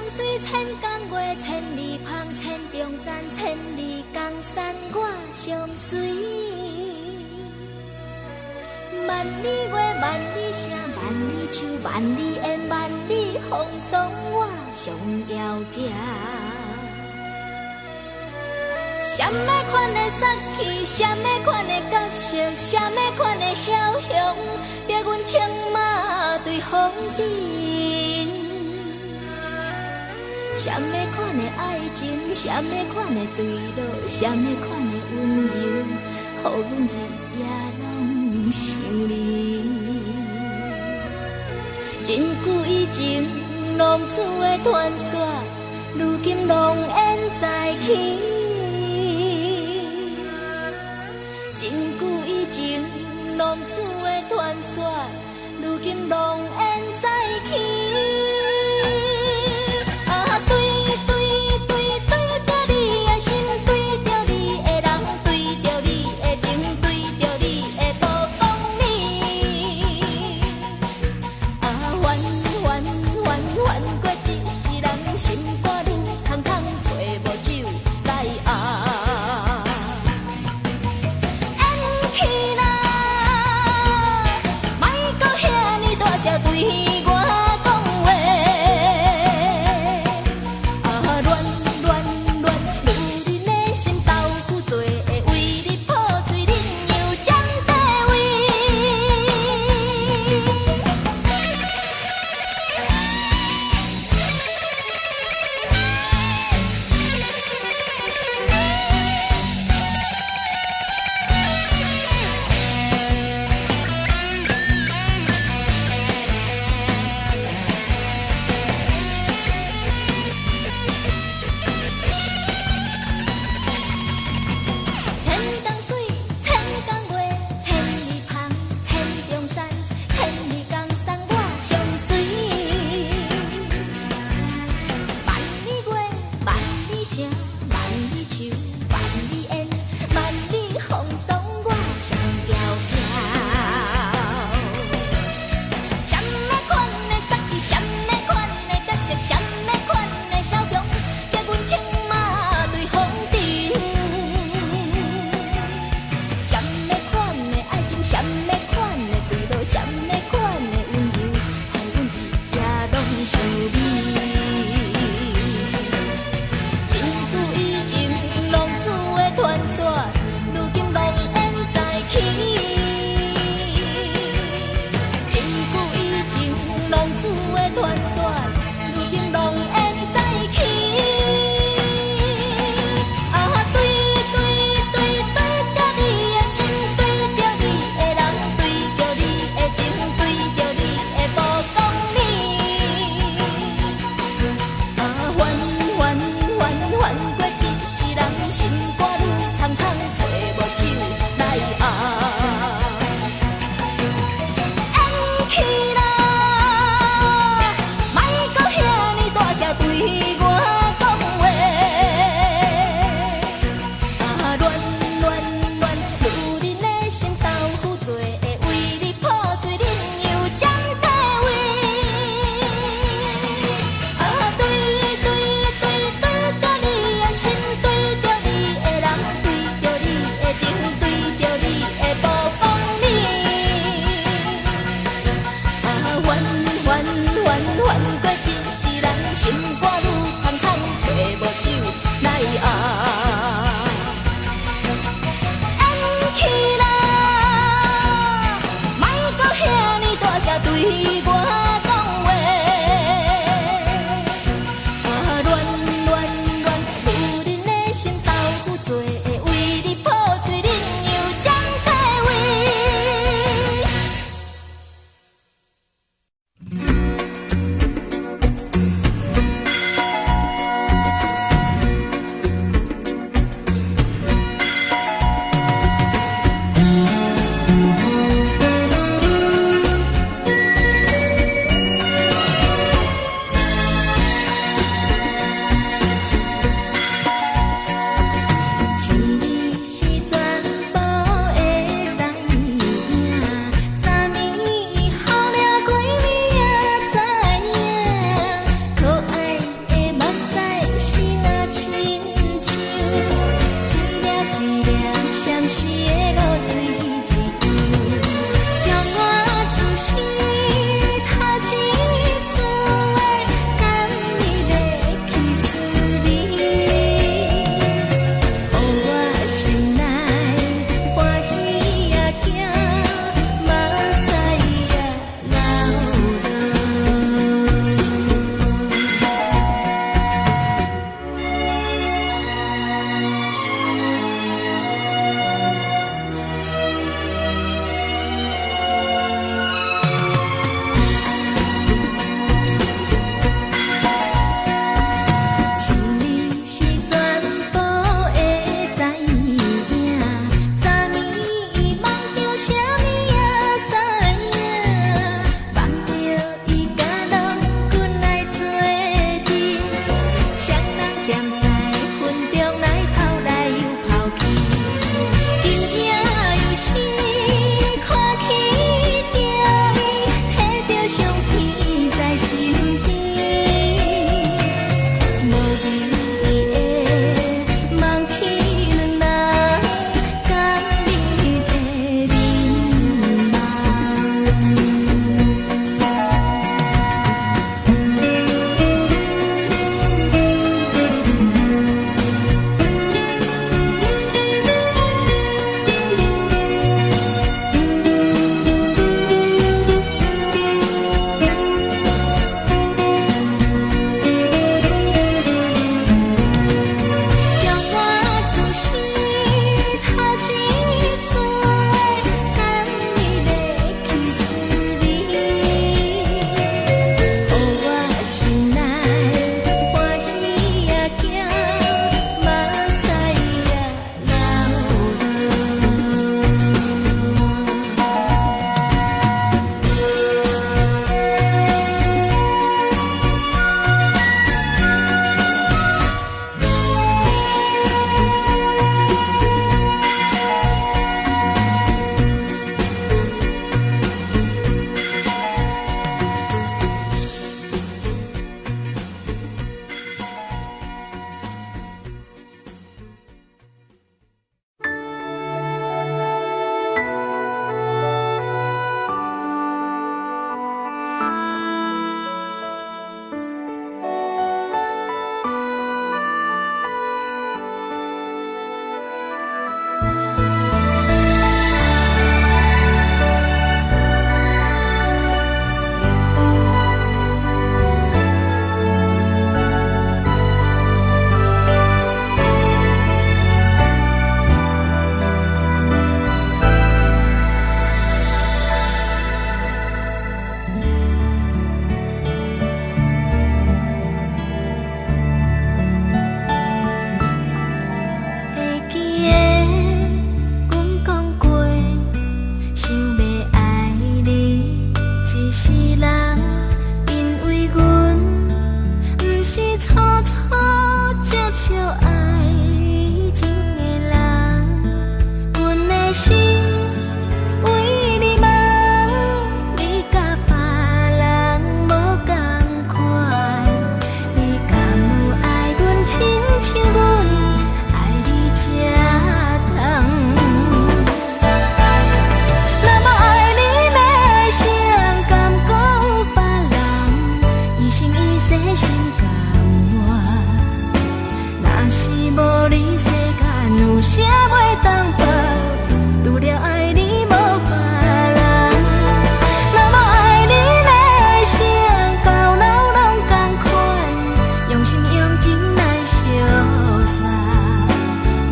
水千工月，千里芳，千重山，千里江山我相随。万里月，万里声，万里树，万里烟，万里风霜，我上遥行。什么款的杀气，什么款的角色，什么款的枭雄，逼阮策马对风尘。什么款的爱情，什么款的对路，什么款的温柔，予阮日夜拢想你。真久以前，浪子的传说，如今浓烟再起。真久以前，浪子的传说，如今浓烟再起。心肝愈苍苍，找无酒来压。演起啦，莫搁遐尼大声对我讲话。乱乱乱，女人的心豆腐做，为你破碎，恁又占地位。心用情来相杀。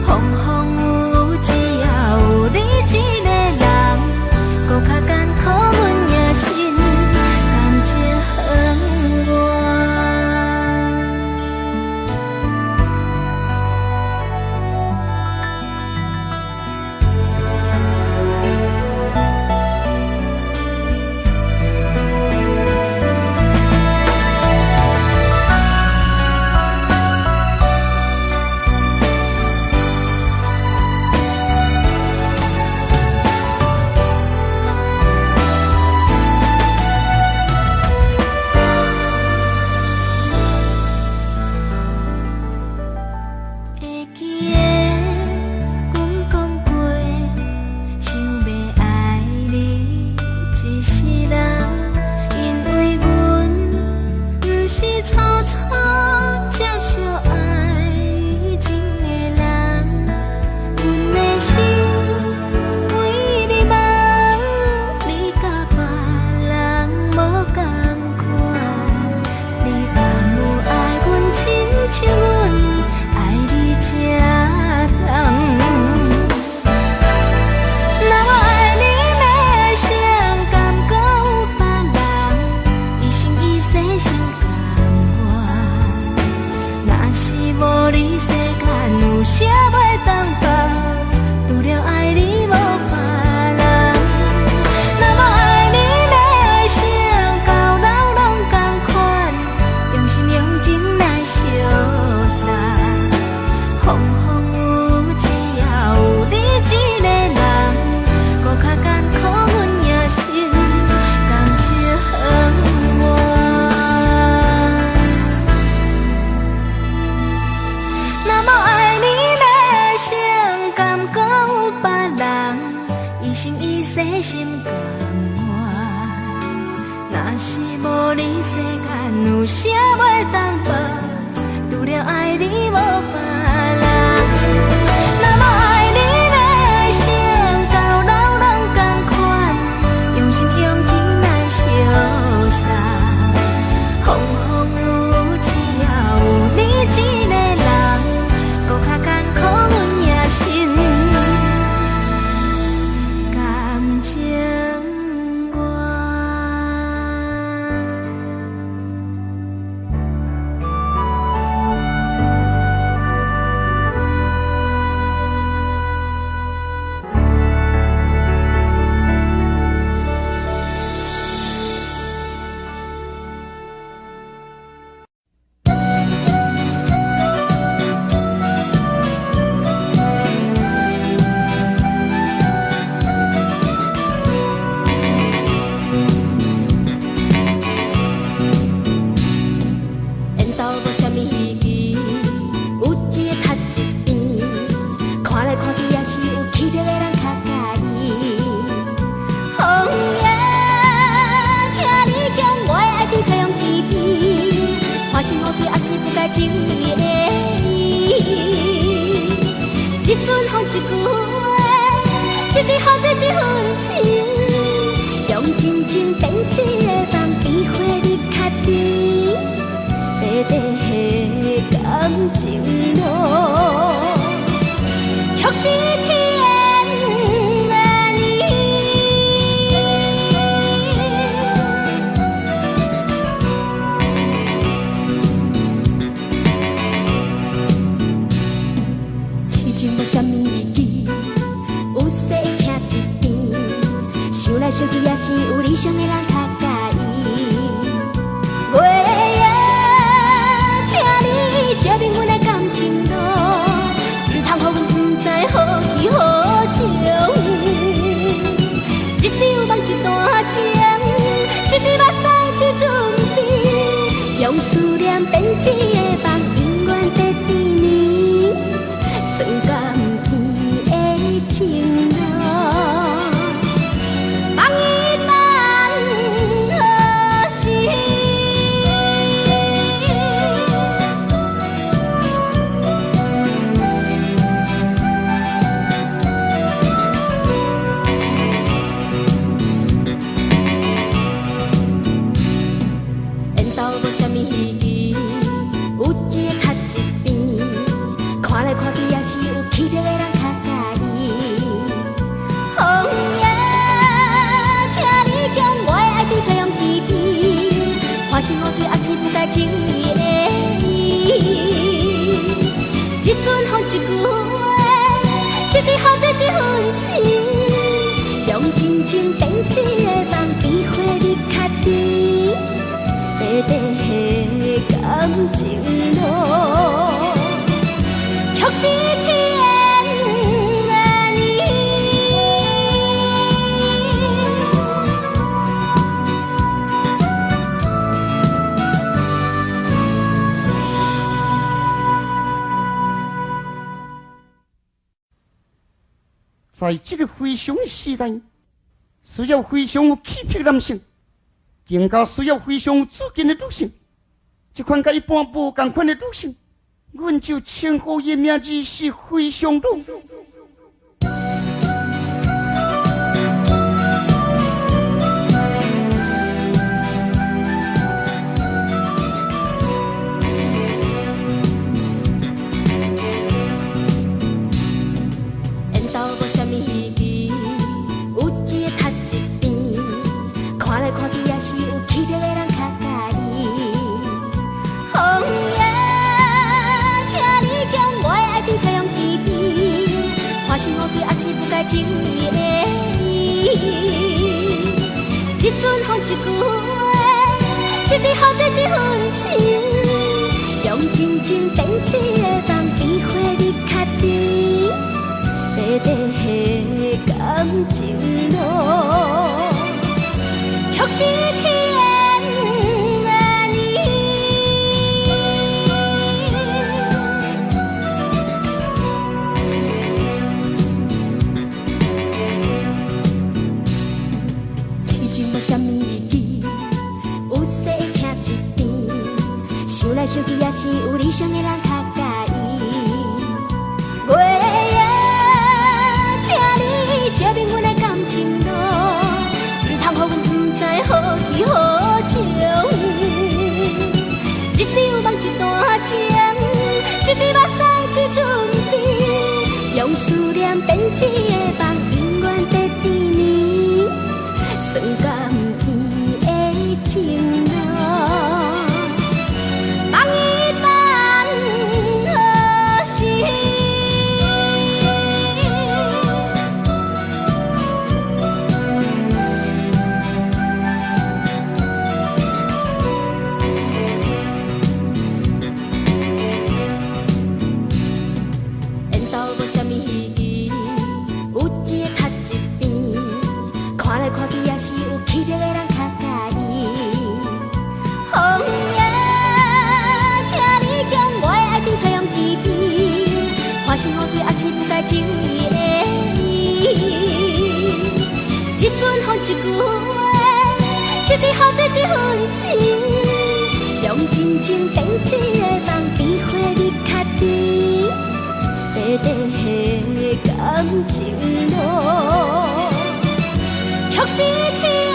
风风雨只要有你一个人，搁较艰苦阮也心甘情愿。情路，望伊梦。阵风一句话，一滴雨做一份情，用真情变一个梦，比花日较甜，短短的感情路，却是千年。在这个非常的时代，需要非常有气魄的男性，更加需要非常有主见的女性。这款甲一般无同款的女性，阮就称呼伊名字是非常女。心好醉，还是不该情意的伊。一阵风一句话，一滴雨做一份情，用真情变一个梦，比花日较甜，短短的感情路，却是千年。什么意义？有势请一边，想来想去也是有理想的人较介意。月夜，请你照明阮的感情路，唔通予阮不知何去何从。一场梦一段情，一滴目屎一阵泪，用思念编一个梦，永远在甜蜜。算甘甜的情路，梦一梦何时？缘投无什么意义，有一个读一边，看来看去也是有气魄的人较介意。风夜，请你将我的爱情吹向天边，花心雨醉还是不该情意的伊。一阵风一句话，一滴雨做一份情，用真情变一个梦，比花日较甜，短短的感情路，却是千年。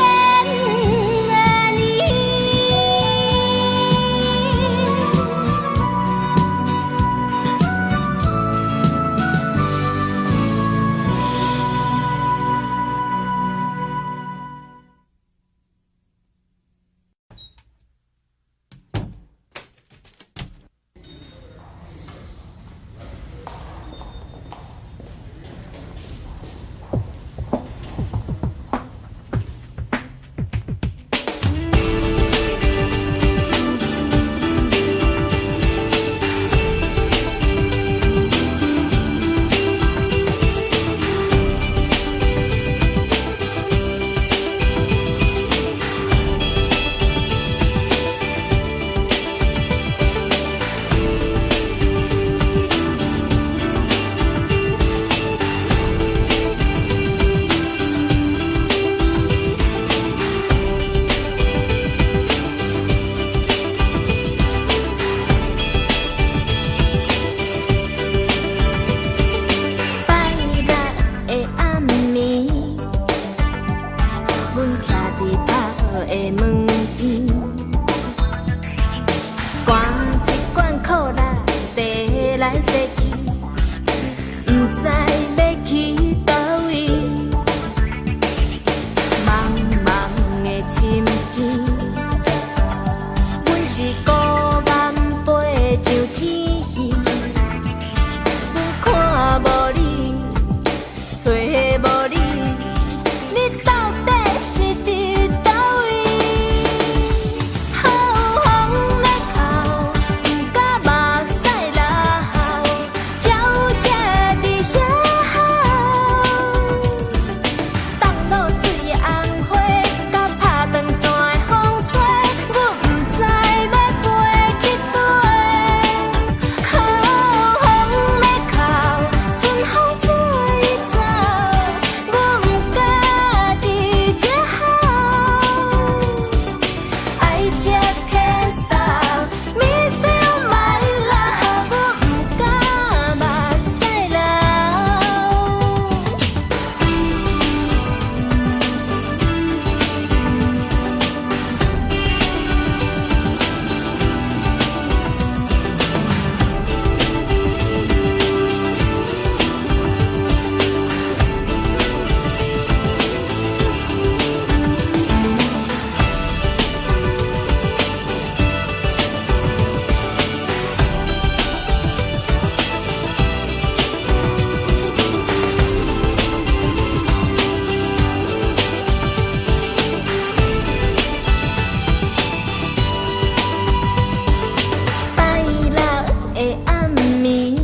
的暗暝，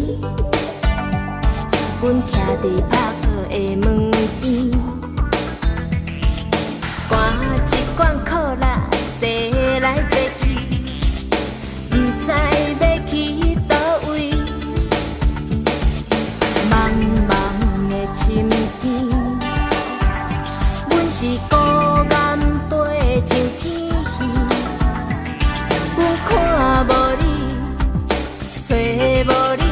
阮徛伫拍破的门边，赶一罐可乐洗来洗去，不知要去倒位。茫茫的深更，阮是孤雁飞上天去，阮看无你，找无你，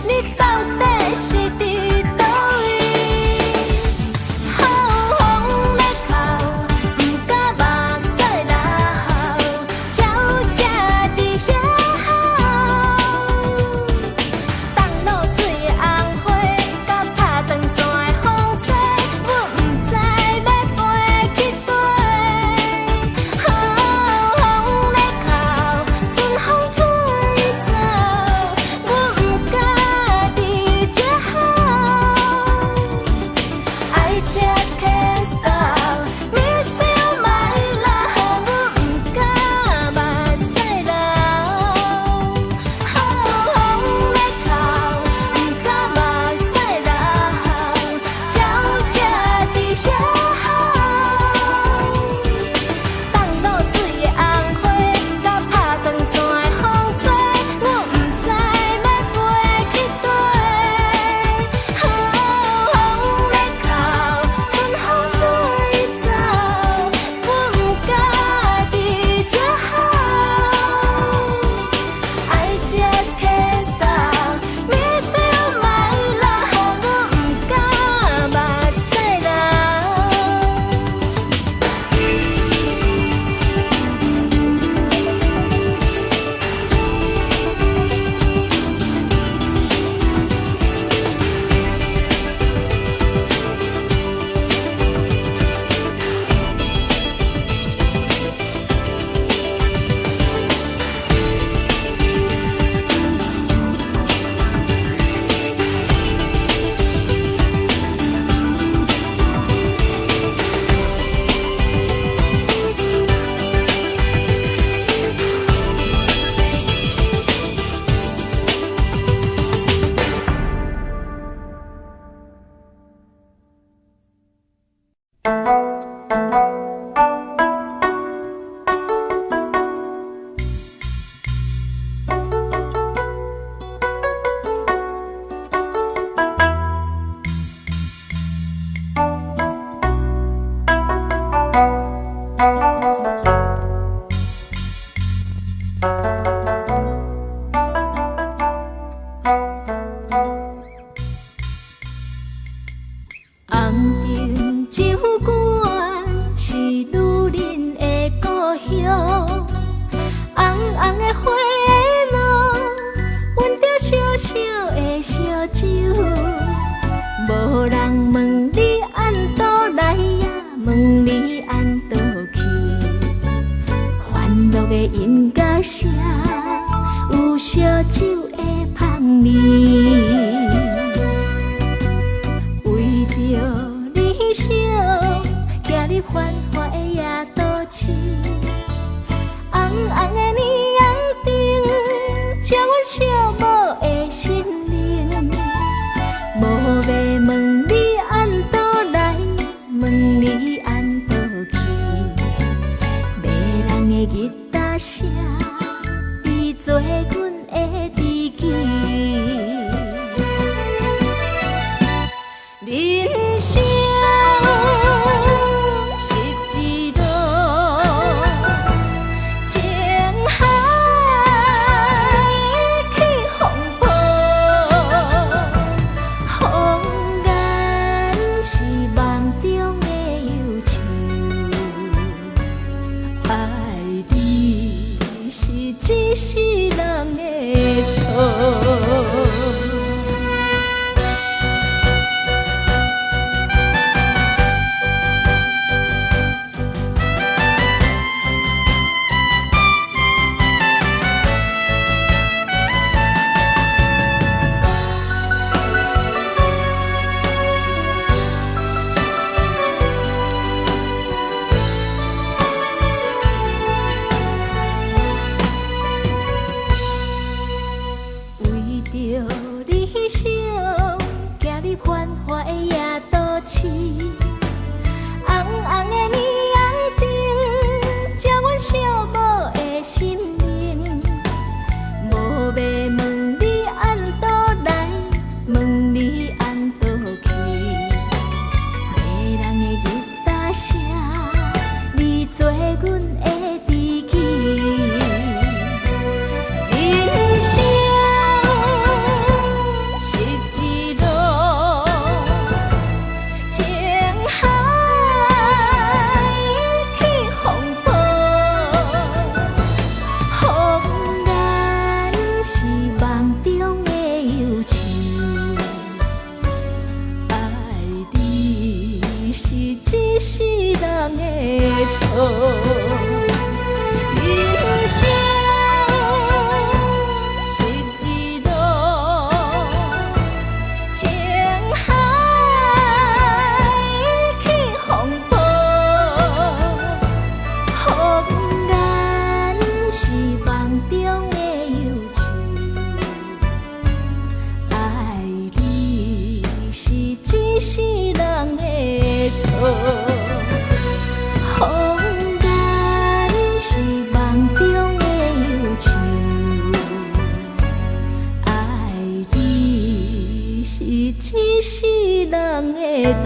你到底是伫倒位？好风咧哭，不敢目屎流，鸟只伫遐吼。东路水的红花，甲拍长线的风吹，阮不知要飞去佗。好风咧哭，春风吹走，阮不敢伫这好。I just can't stop missing my love， 阮不敢目屎流。好风咧哭，不敢目屎流，鸟只伫遐吼。东路水的红花，甲拍长线的风吹，阮不知要飞去佗。好风咧哭，春风吹走，阮不敢伫这好。I just can't stop missing my love， 阮不敢目屎流。红灯酒馆是女人的故乡，红红的花的路，闻着烧烧的烧酒。无人问你按倒来呀，问你按倒去，欢乐的音乐声，有烧酒的香味。为着理想，行入繁华的夜都市，红红的霓虹灯，照阮寂寞的心灵。无要问你按倒来，问你按倒去，迷人的吉他声，比做阮的知己。人生是一路情海起风波，风眼是梦中的忧愁，爱你是一世人的错。理想，行入繁华的夜都市，红红的霓虹灯，照阮寂寞的心灵。无要问你安倒来，问你安倒去，迷人的吉他声，你做阮的知己。人生是一路情海起风波，风然是梦中的忧愁，爱你是一世人的错。人生一世人的错。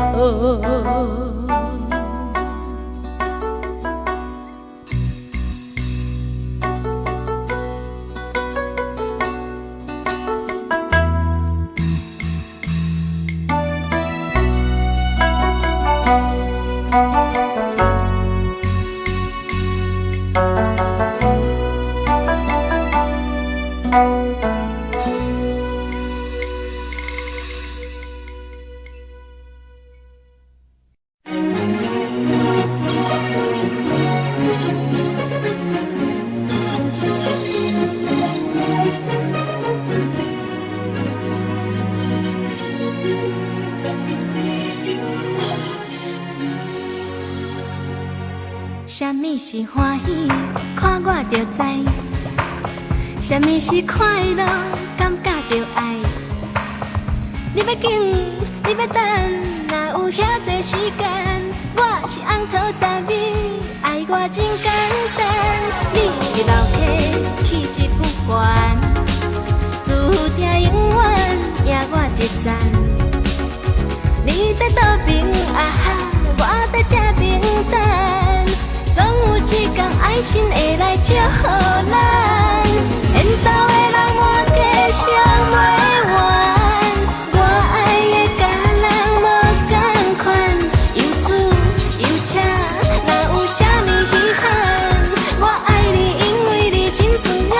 什么是欢喜？看我就知。什么是快乐？感觉着爱。你要紧，你要等，哪有遐多时间？我是红桃十二，爱我真简单。你是老客，气质不凡，注定永远赢我一赞。你在倒边啊哈，我在这边等。总有一天，爱心会来祝福咱。缘投的人满街想袂完，我爱的甲人无同款，又厝又车，哪有啥物稀罕？我爱你，因为你真顺眼。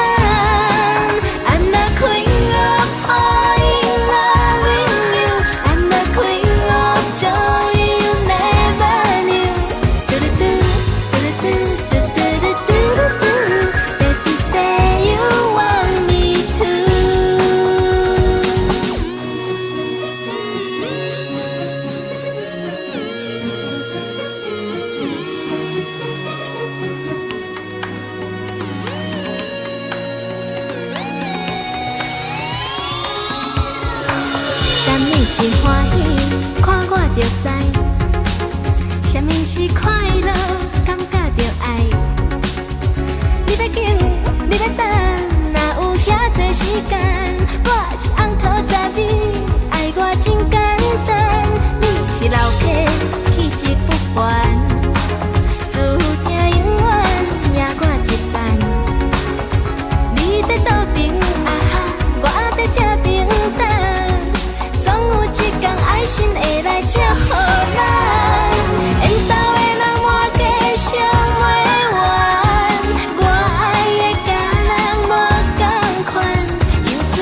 I'm the queen of all in love with you. I'm the queen of joy you never knew. Baby say you want me to. 什么是欢喜？看我就知。什么是快乐？感觉着爱。你要紧，你要等，哪有遐多时间？我是红桃十二，爱我真简单。你是老客，气质不凡，注定永远赢我一赞。你在倒边啊哈，我在这边等。总有一天，爱心会来祝福咱。缘投的人满街想袂完，我爱的甲人无同款，又厝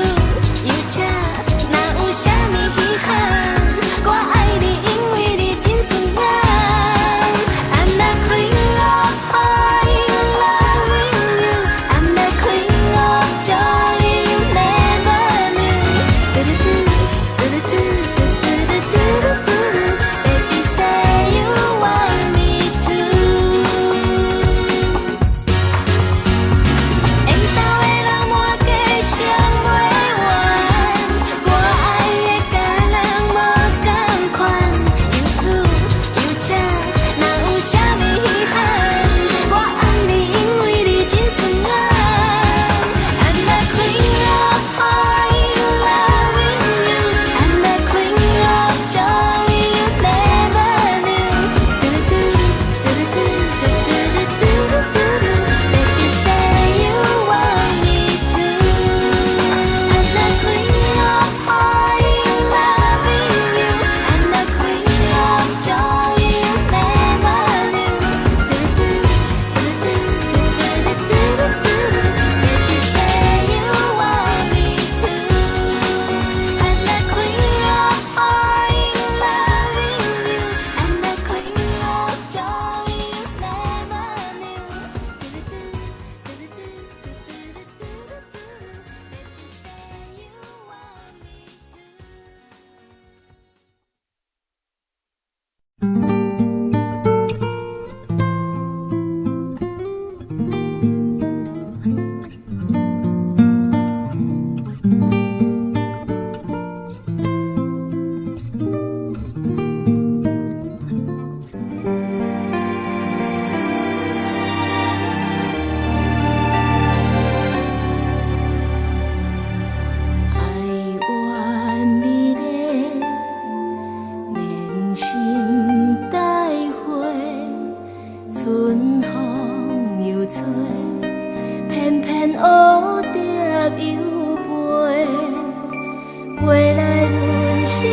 回来阮心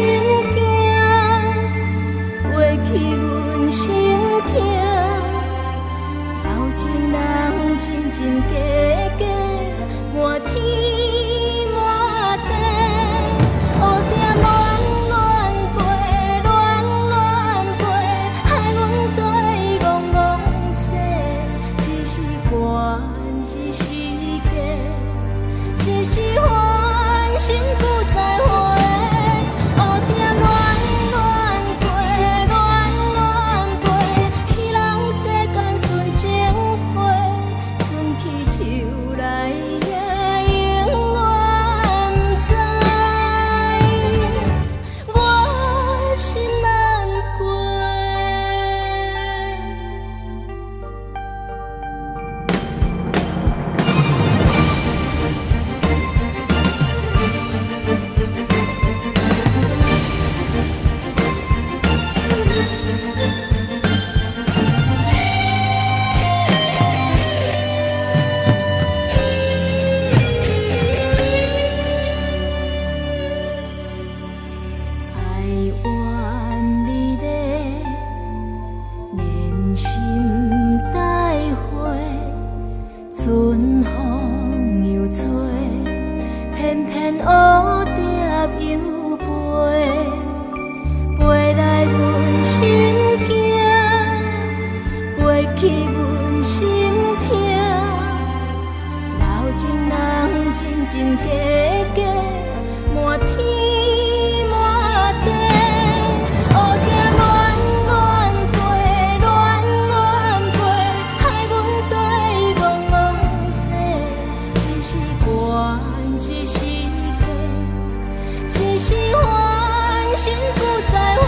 惊，回去阮心痛。有情人真真假假，满天满地，黑点乱乱飞，乱乱飞，害阮对戆戆世，一时寒，一时假，一时欢，心不再回。黑点乱乱飞，乱乱飞，彼人世间纯情花，春去秋来也永远不知，我心难过。爱怨美丽，连心带花，春风又吹，偏偏蝴蝶又飞，飞来阮心惊，回去阮心痛。老情人真真假假，满天满地，黑点乱乱飞，乱乱飞，害阮对戆戆世，一时寒，一时假，一时欢，心不再回。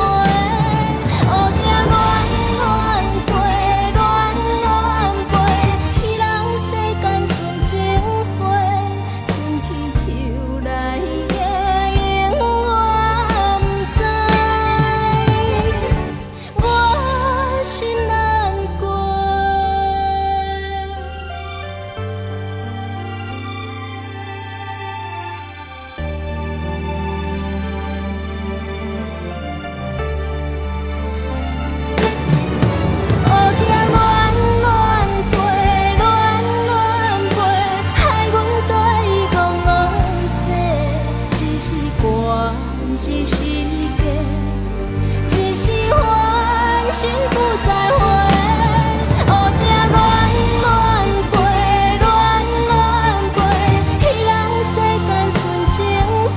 黑点乱乱飞，乱乱飞，彼人世间纯情花，春去秋来也永远不知，我心难过。黑点乱乱飞，乱乱飞，害阮对戆戆世，一时寒，一时假，一时欢，心不再回。黑点乱乱飞，乱乱飞，彼人世间纯情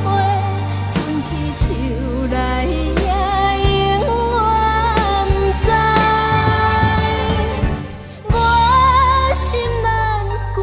花，春去秋来也永远不知，我心难过。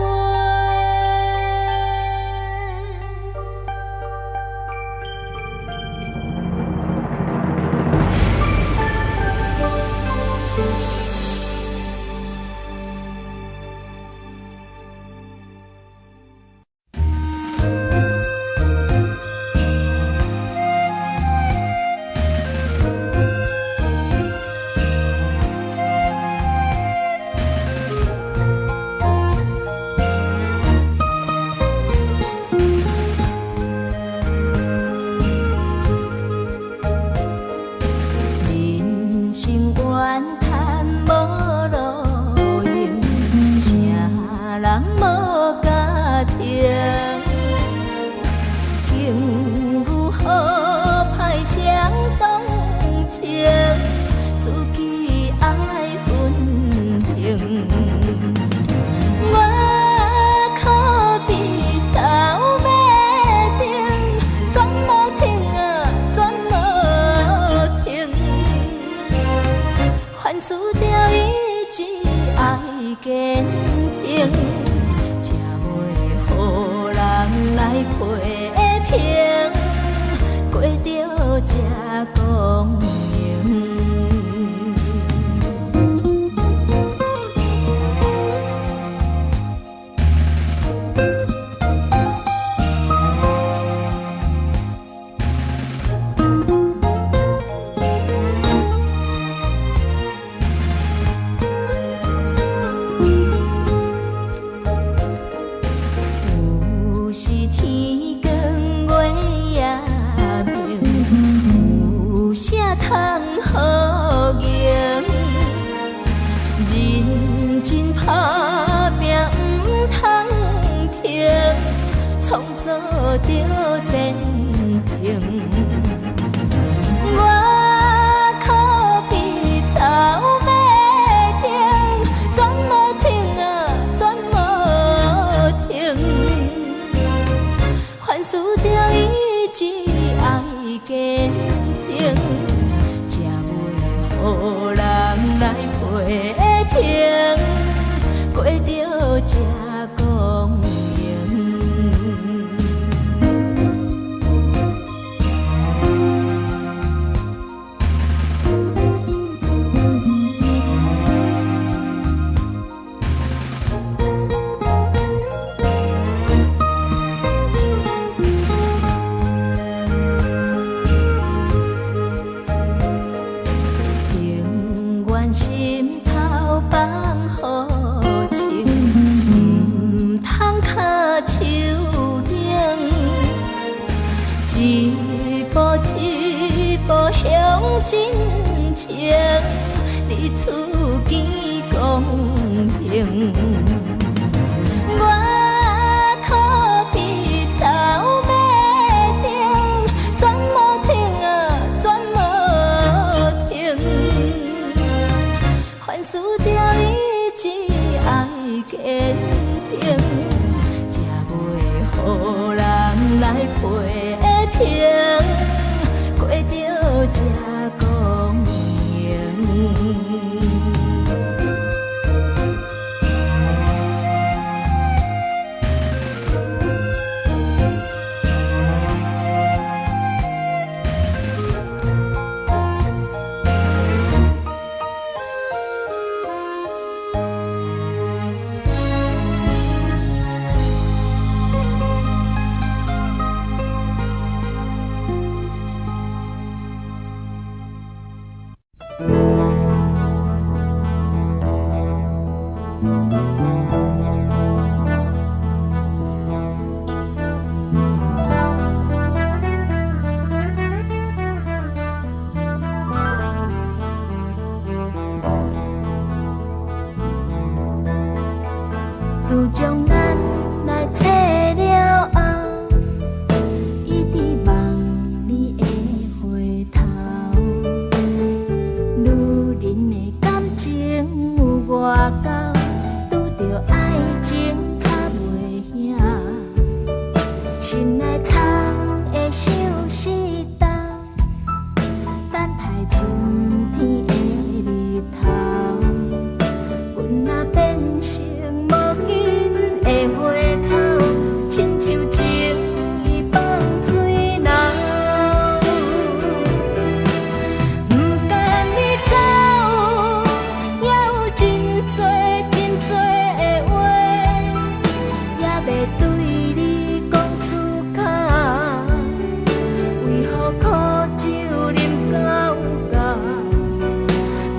人生怨叹无路用，啥人无家庭？境遇好歹相同情，自己爱分平。我可比草马顶，全无停啊，全无停。凡事着意志爱坚定，才袂予人来批评，过着这公平。有时天光月夜着前程。我可比草马停，全无停啊，全无停。凡事着意志爱坚挺，才袂予人来批评，过着这公平。心头放好情，唔通脚手冷，一步一步向前程，你厝见公平。我可比草马停，全无停啊，全无停。凡事着意志爱坚挺，才袂予人来批评，过着这公平。自从咱来做了后，一直望你的回头。女人的感情有外高，拄着爱情较袂晓。心内藏的小石头，等待春天的日头。阮若变成无紧的花草，亲像情意放水流，不甘你走，也有真多真多的话，也袂对你讲出口，为何苦酒饮到到，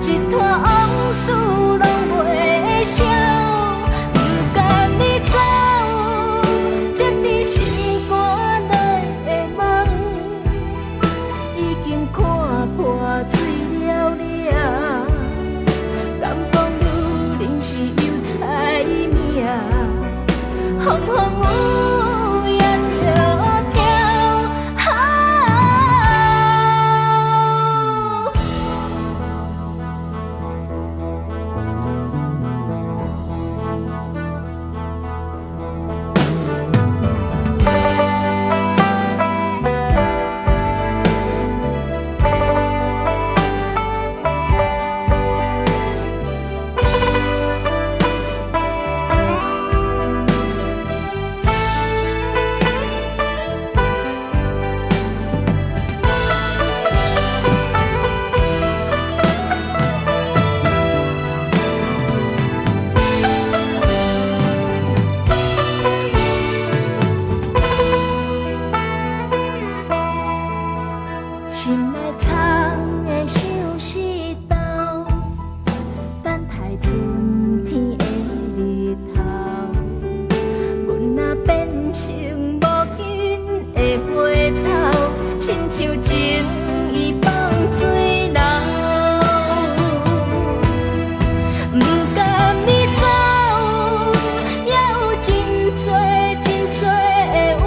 一摊往事拢袂消。心肝内的梦，已经看破水了了。敢讲女人是有才命，风风雨雨也着飘。心内藏的小石头，等待春天的日头。阮若变成无紧的花草，亲像情意放水流。不甘你走，也有真多真多的话，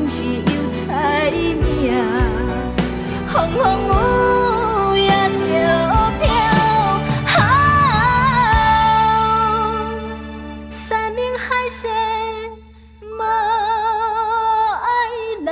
阮是有彩命，风风雨也着飘。山明海誓无爱留。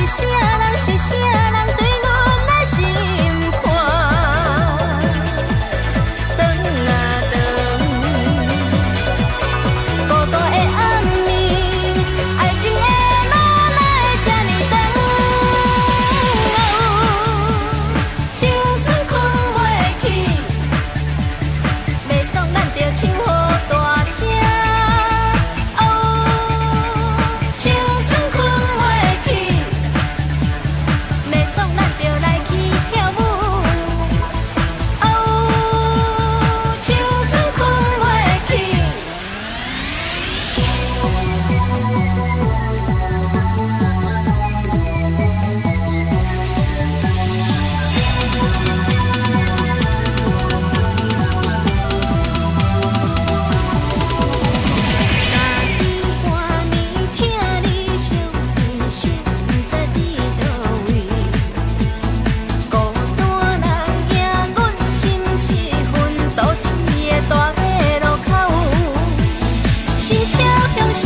啥人是啥人对阮的心肝？长啊长，孤单的暗暝，爱情的路哪会这呢长？青春困袂去，袂爽咱着唱好大声。青春困袂去，袂爽咱着来去跳舞。青春困袂去。半年听你伤悲，实在伫倒位？孤单人赢阮心是奋斗市的大马路口，是跳向心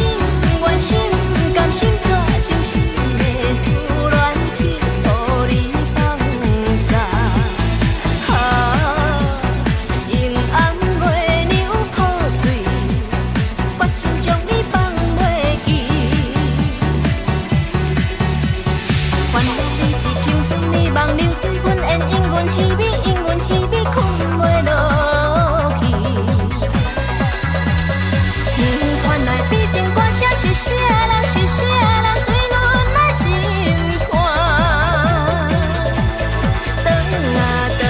愿心甘心纸真心的思恋去，予你放撒。阴暗月亮破碎，决心将你放袂记。原来你一青春美梦流水粉烟，因阮稀微，因阮稀微困袂落去。原来比情歌写是啥人是啥人对阮的心肝？长啊长，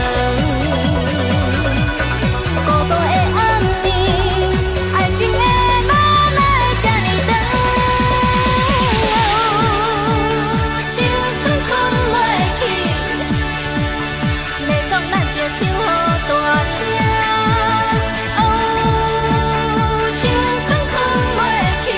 孤单的暗暝，爱情的路哪会这呢长？青春困袂去，袂爽咱着唱好大声。青春困袂去，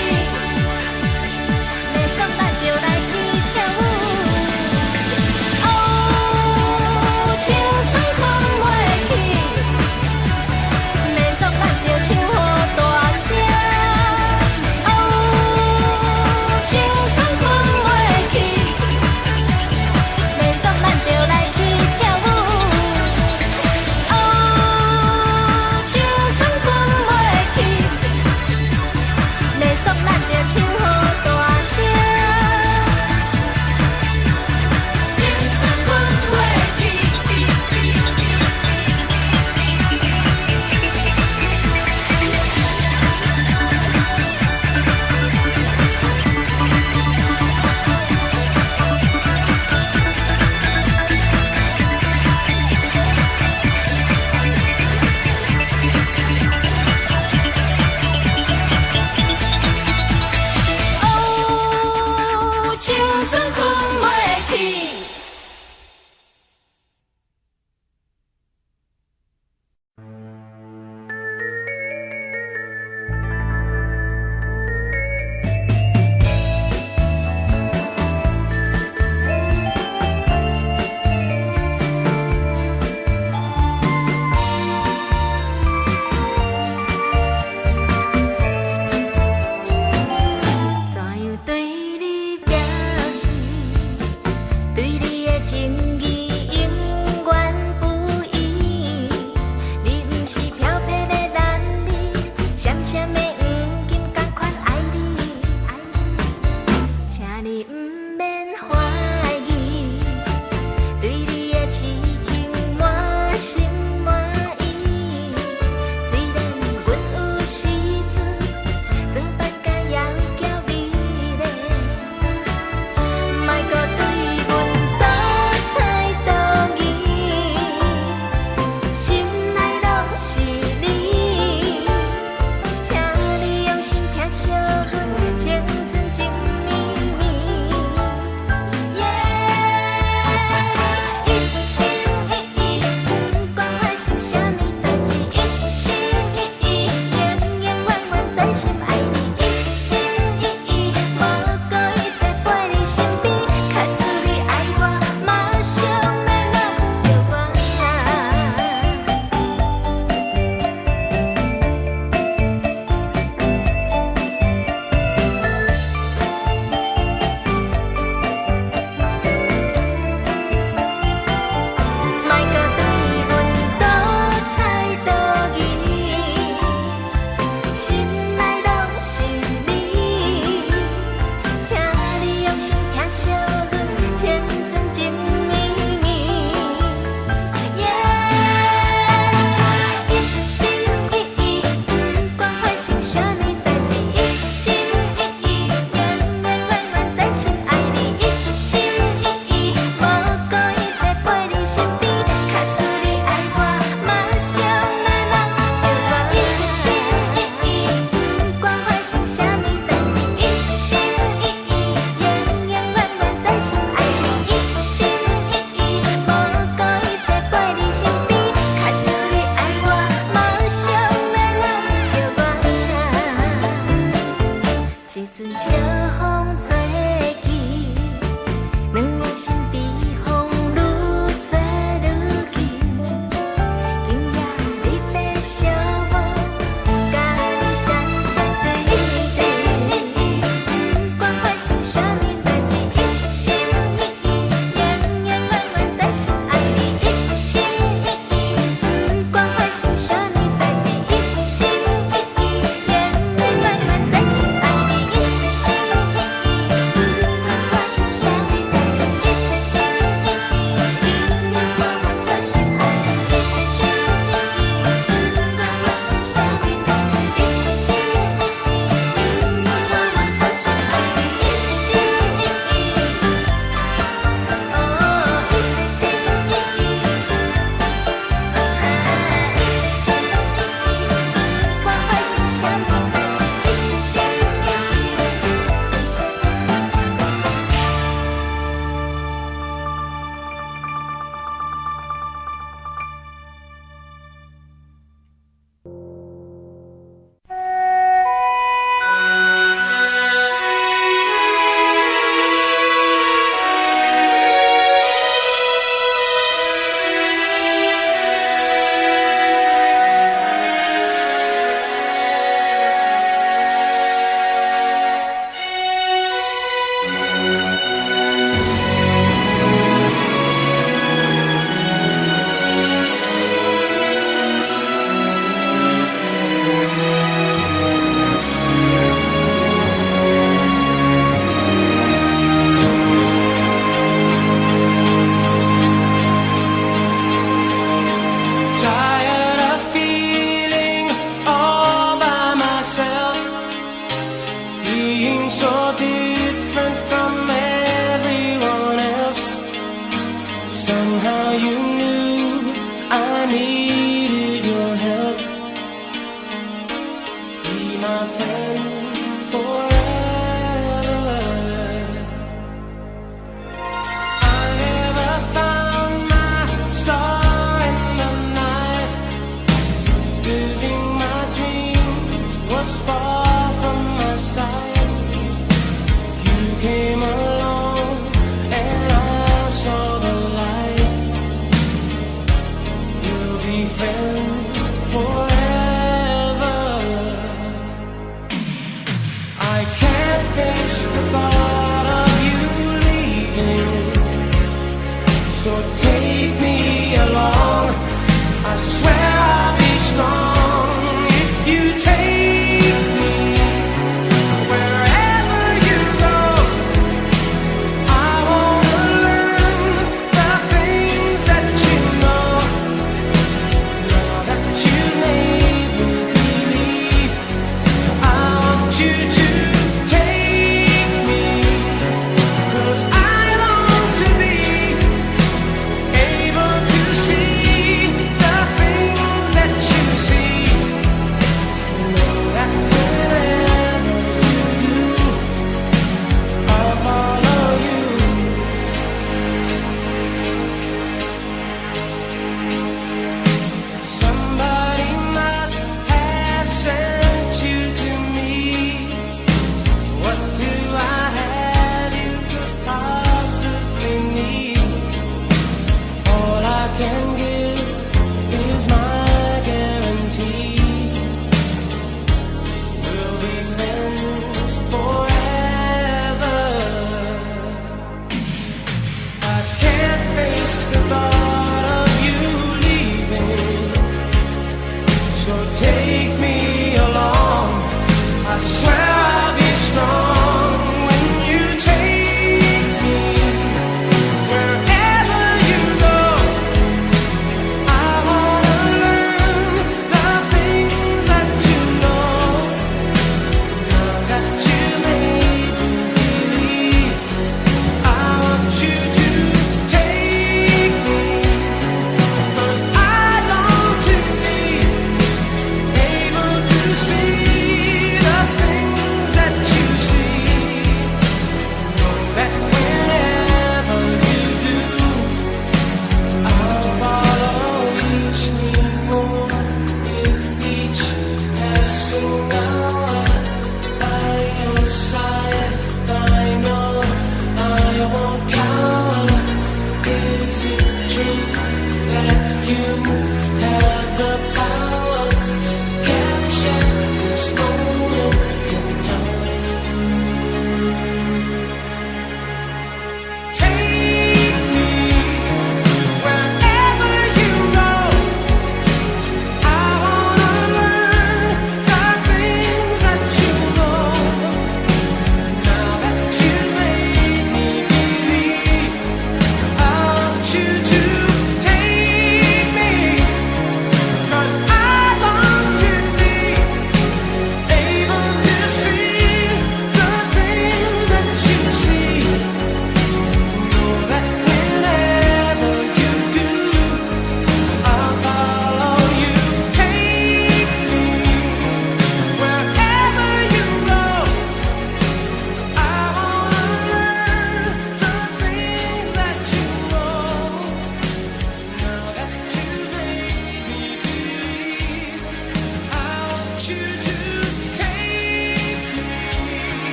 friend forever. I never found my star in the night. Living my dream was far from my sight. You came along and I saw the light. We'll be friends forever.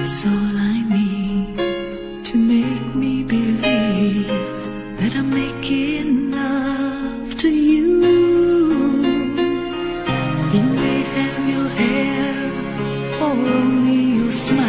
It's all I need to make me believe that I'm making love to you. You may have your hair or only your smile,